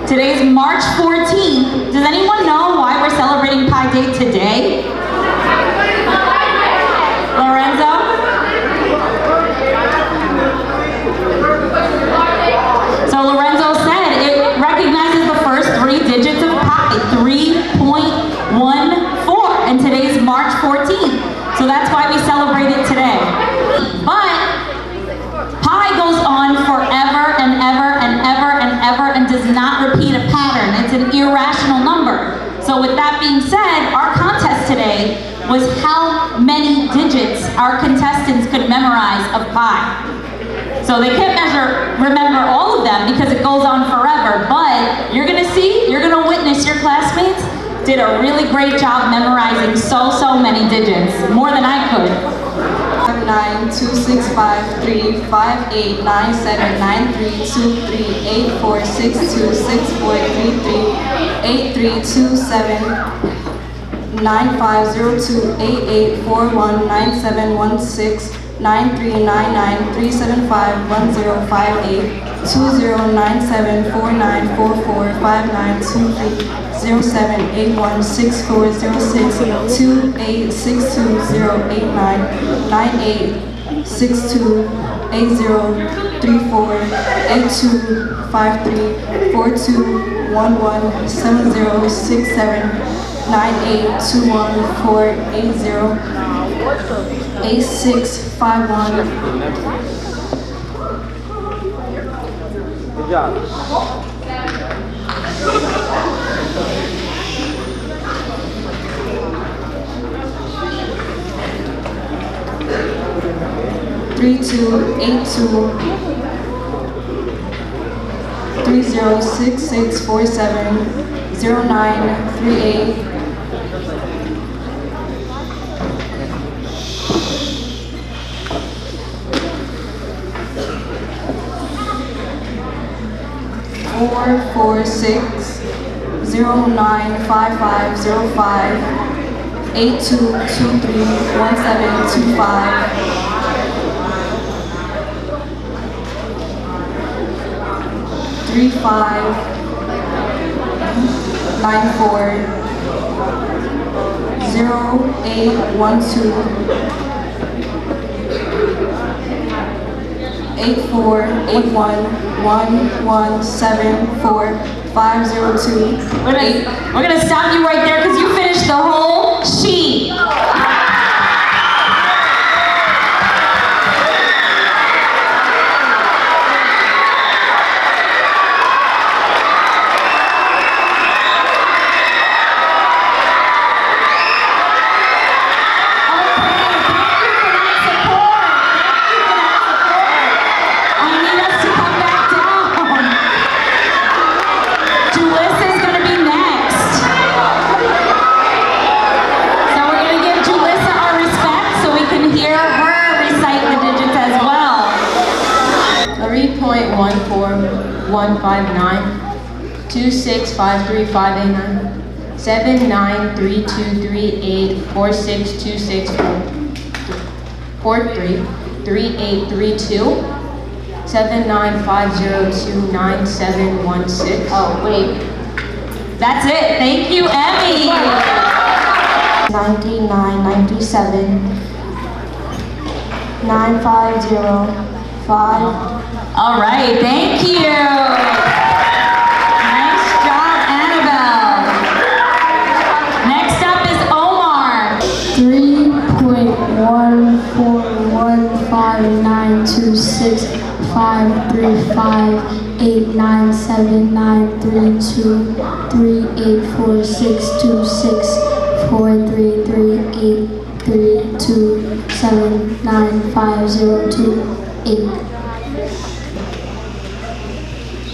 Today's March 14th. Does anyone know why we're celebrating Pi Day today? Lorenzo? So Lorenzo said it recognizes the first 3 digits of pi, 3.14, and today's March 14th. So that's why we celebrate it today. But pi goes on forever and ever and ever and ever and does not repeat a pattern. It's an irrational number. So with that being said, our contest today was how many digits our contestants could memorize of pi. So they can't remember all of them because it goes on forever, but you're gonna witness your classmates did a really great job memorizing so many digits, more than I could. Good job. Three two 3066470938 446095505 82231725 3594 0812 84811174 We're gonna stop you right there because you finished the whole sheet. So we're going to give Julissa our respect so we can hear her recite the digits as well. 3.14159 2653589 793238 46264 3832 7950297716. Oh, wait. That's it. Thank you, Emmy. 9997 9505. All right. Thank you. Nice job, Annabelle. Next up is Omar. 3.1415926533832795028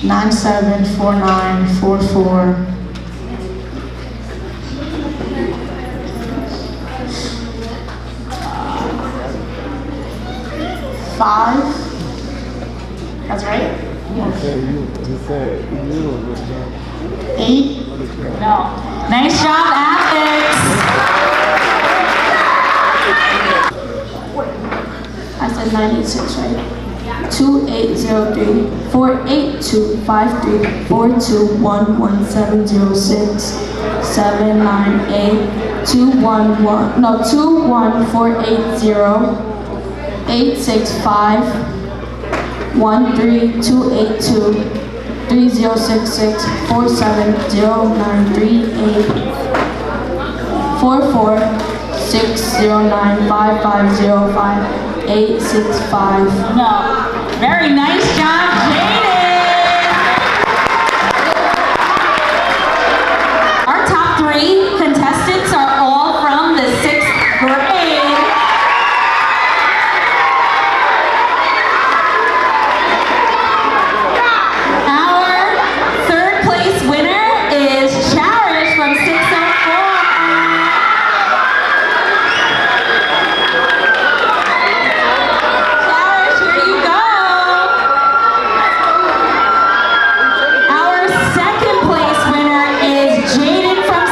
974944 5. That's right. Okay, you said you. 8. No. Nice job, Alex. I said 96, right? 2803 48253 4211706 798 211 no 21480 865 13282 3066 47093 44 609 5505 865. No. Very nice job, Jaden. Our top 3 contestants are all from the 6th grade. Our 3rd place winner is Cherish from 604. Cherish, here you go. Our 2nd place winner is Jaden from 603.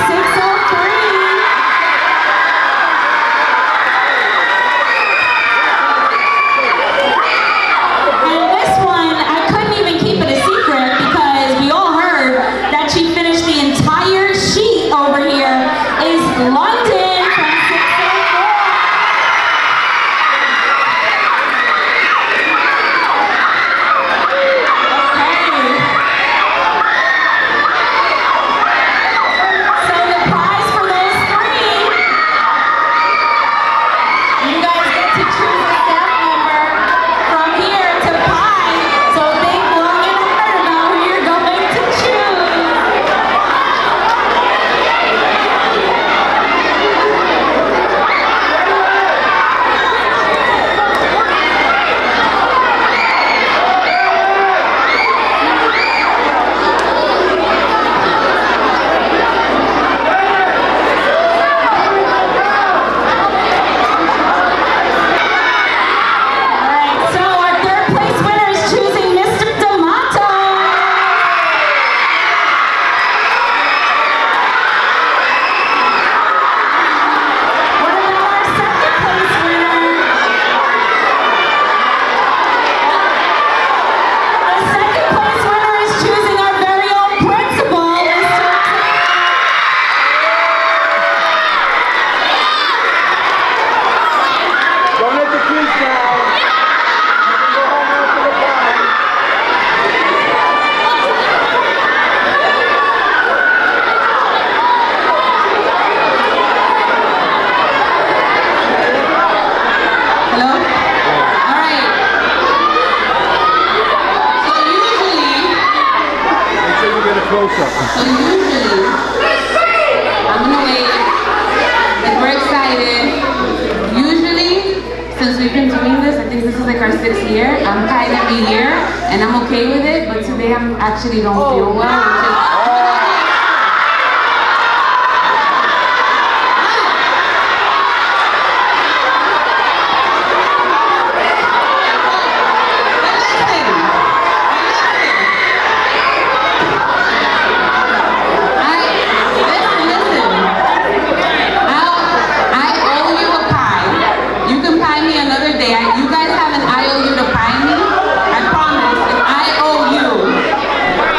And this one, I couldn't even keep it a secret because we all heard that she finished the entire sheet over here, is London from 604. So the prize for those 3, you guys get to choose a staff member from here to Pi. So think long and hard about who you're going to choose. Alright, so our 3rd place winner is choosing Mr. D'Amato. What about our 2nd place winner? The 2nd place winner is choosing our very own principal, Mr. Don't let the kids down. Go home after the party. Hello? Alright. Make sure you get a close-up. So usually, I'm gonna wait, if we're excited. Usually, since we've been doing this, I think this is like our 6th year, I'm tied every year, and I'm okay with it, but today I'm actually don't feel well, which is... I owe you a pie. You can pie me another day. You guys have an IOU to pie me? I promise. I owe you. But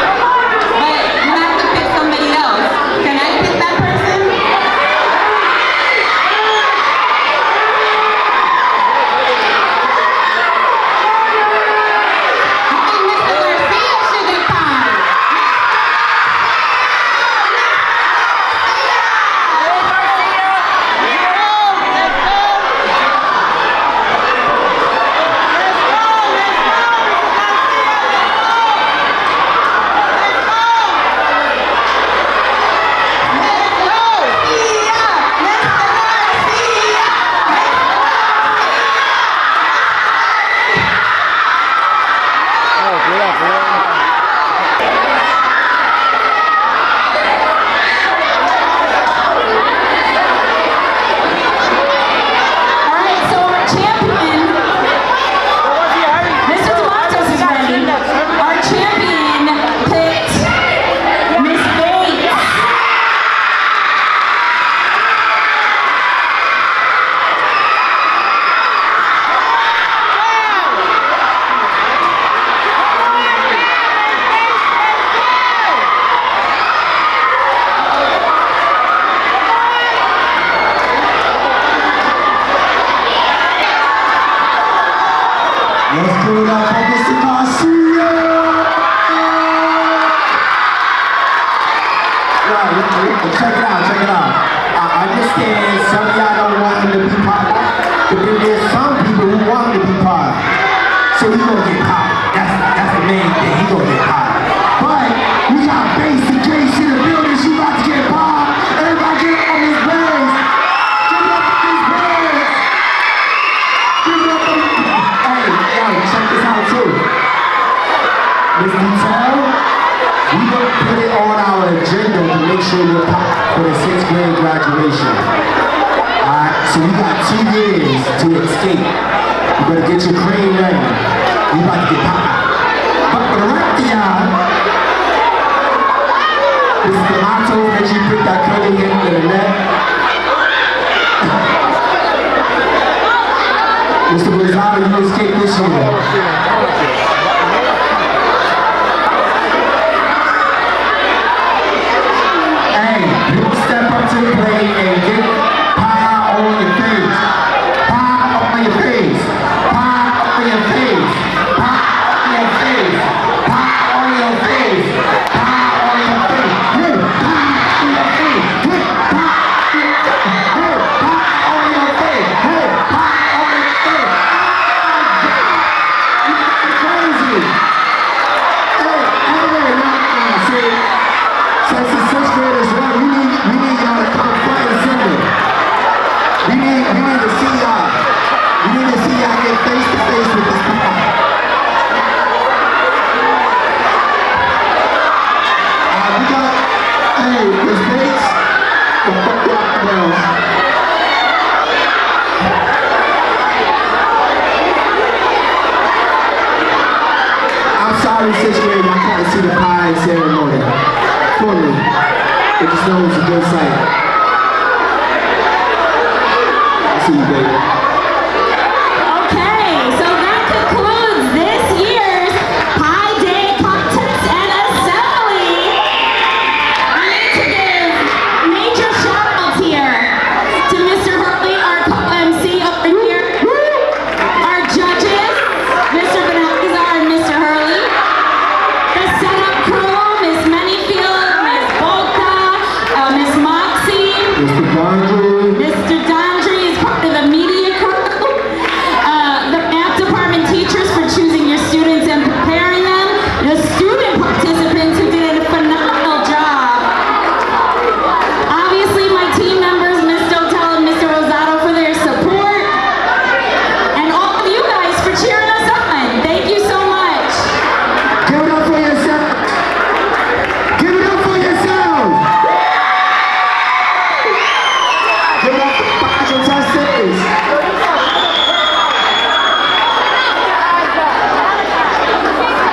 check it out, check it out. I understand some of y'all don't want him to be popular, but then there's some people who want him to be popular. So he gonna get popular. That's the main thing. He gonna get popular. But we got basic Grace in the building. She about to get popular. Everybody get up on his brains. Give it up on his brains. Give it up on his brains. Hey, yo, check this out too. Miss Detail, we gonna put it on our agenda to make sure you're pop for the 6th grade graduation. Alright, so you got 2 years to escape. You better get your cream ready. You about to get pop. But for the rest of y'all, this is the motto that you put that curly hair in the neck. Mr. Gonzalo, you escaped this year. Step up to the plate and get pie on your face. Pie up on your face. Pie up on your face. Pie on your face. Pie on your face. Pie on your face. Hey, pie on your face. Hey, pie on your face. Hey, pie on your face. You're crazy. Hey, see, since the 6th graders run, we need y'all to come front and center. We need to see y'all. We need to see y'all get face to face with this pie. We got, hey, Miss Bates, the fuck y'all girls. I'm sorry, 6th grade, I can't see the pie ceremony. Fully. I just know it's a good sight. I see you, baby.